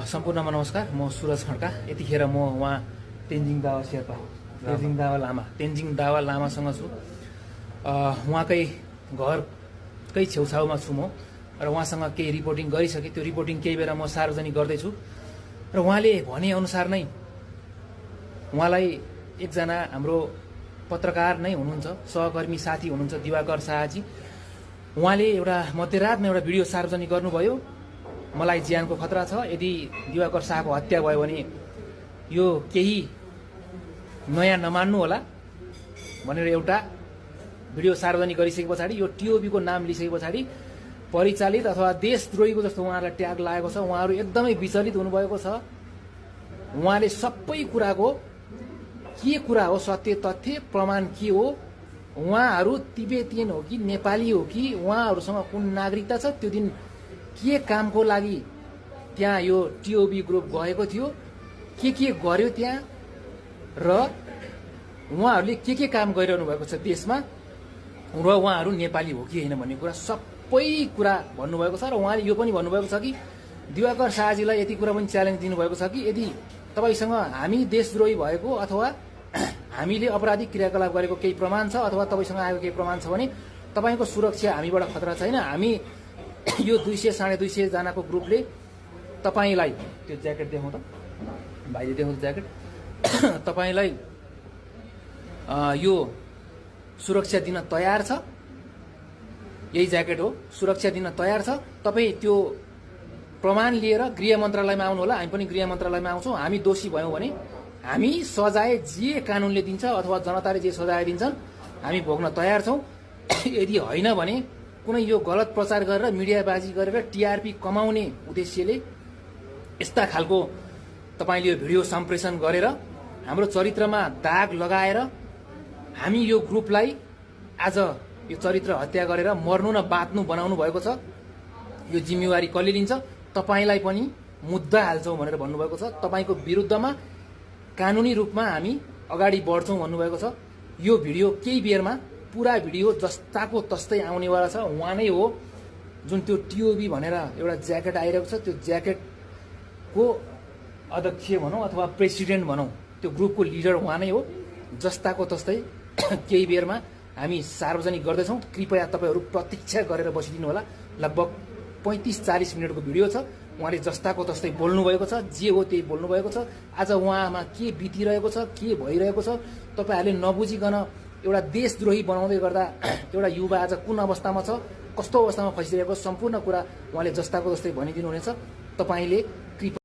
सम्पूर्णमा नमस्कार। म सुरज खड्का। यतिखेर म उहाँ तेन्जिङ दावा शेर्पा तेन्जिङ दावा लामासँग छु। उहाँकै घरकै छेउछाउमा छु म र उहाँसँग केही रिपोर्टिङ गरिसकेँ। त्यो रिपोर्टिङ केही बेला म सार्वजनिक गर्दैछु र उहाँले भनेअनुसार नै उहाँलाई एकजना हाम्रो पत्रकार नै हुनुहुन्छ, सहकर्मी साथी हुनुहुन्छ दिवाकर शाहजी। उहाँले एउटा मध्यरातमा एउटा भिडियो सार्वजनिक गर्नुभयो। मलाई ज्यानको खतरा छ, यदि दिवाकर शाहको हत्या भयो भने यो केही नयाँ नमान्नु होला भनेर एउटा भिडियो सार्वजनिक गरिसके पछाडि यो टिओबीको नाम लिइसके पछाडि परिचालित अथवा देशद्रोहीको जस्तो उहाँलाई ट्याग लागेको छ। उहाँहरू एकदमै विचलित हुनुभएको छ। उहाँले सबै कुराको के कुरा हो, सत्य तथ्य प्रमाण के हो, उहाँहरू तिब्बतियन हो कि नेपाली हो कि उहाँहरूसँग कुन नागरिकता छ, त्यो दिन के कामको लागि त्यहाँ यो टिओबी ग्रुप गएको थियो, के गर्यो त्यहाँ र उहाँहरूले के काम गरिरहनु भएको छ देशमा र उहाँहरू नेपाली हो कि होइन भन्ने कुरा सबै कुरा भन्नुभएको छ। र उहाँले यो पनि भन्नुभएको छ कि दिवाकर शाहजीलाई यति कुरा पनि च्यालेन्ज दिनुभएको छ कि यदि तपाईसँग हामी देशद्रोही भएको अथवा हामीले अपराधिक क्रियाकलाप गरेको केही प्रमाण छ अथवा तपाईसँग आएको केही प्रमाण छ भने तपाईँको सुरक्षा हामीबाट खतरा छैन। हामी यो 200-250 जनाको ग्रुपले तपाईँलाई त्यो ज्याकेट देखाउँ त भाइले देखाउँछ ज्याकेट तपाईँलाई यो सुरक्षा दिन तयार छ। यही ज्याकेट हो, सुरक्षा दिन तयार छ। तपाईँ त्यो प्रमाण लिएर गृह मन्त्रालयमा आउनु होला। हामी पनि गृह मन्त्रालयमा आउँछौँ। हामी दोषी भयौँ भने हामी सजाय जे कानुनले दिन्छ अथवा जनताले जे सजाय दिन्छन् हामी भोग्न तयार छौँ। यदि होइन भने कुनै यो गलत प्रचार गरेर मिडियाबाजी गरेर टिआरपी कमाउने उद्देश्यले यस्ता खालको तपाईँले यो भिडियो सम्प्रेषण गरेर हाम्रो चरित्रमा दाग लगाएर हामी यो ग्रुपलाई आज यो चरित्र हत्या गरेर मर्नु न बाँच्नु बनाउनु भएको छ। यो जिम्मेवारी कसले लिन्छ? तपाईँलाई पनि मुद्दा हाल्छौँ भनेर भन्नुभएको छ। तपाईँको विरुद्धमा कानुनी रूपमा हामी अगाडि बढ्छौँ भन्नुभएको छ। यो भिडियो केही बेरमा पुरा भिडियो जस्ताको तस्तै आउनेवाला छ। उहाँ नै हो जुन त्यो टिओबी भनेर एउटा ज्याकेट आइरहेको छ, त्यो ज्याकेटको अध्यक्ष भनौँ अथवा प्रेसिडेन्ट भनौँ, त्यो ग्रुपको लिडर उहाँ नै हो। जस्ताको तस्तै केही बेरमा हामी सार्वजनिक गर्दैछौँ। कृपया तपाईँहरू प्रतीक्षा गरेर बसिदिनु होला। लगभग 35-40 मिनटको भिडियो छ। उहाँले जस्ताको तस्तै बोल्नुभएको छ, जे हो त्यही बोल्नुभएको छ। आज उहाँमा के बितिरहेको छ, के भइरहेको छ तपाईँहरूले नबुझिकन एउटा देशद्रोही बनाउँदै गर्दा एउटा युवा आज कुन अवस्थामा छ, कस्तो अवस्थामा फसिरहेको सम्पूर्ण कुरा उहाँले जस्ताको जस्तै भनिदिनु हुनेछ। तपाईँले कृपया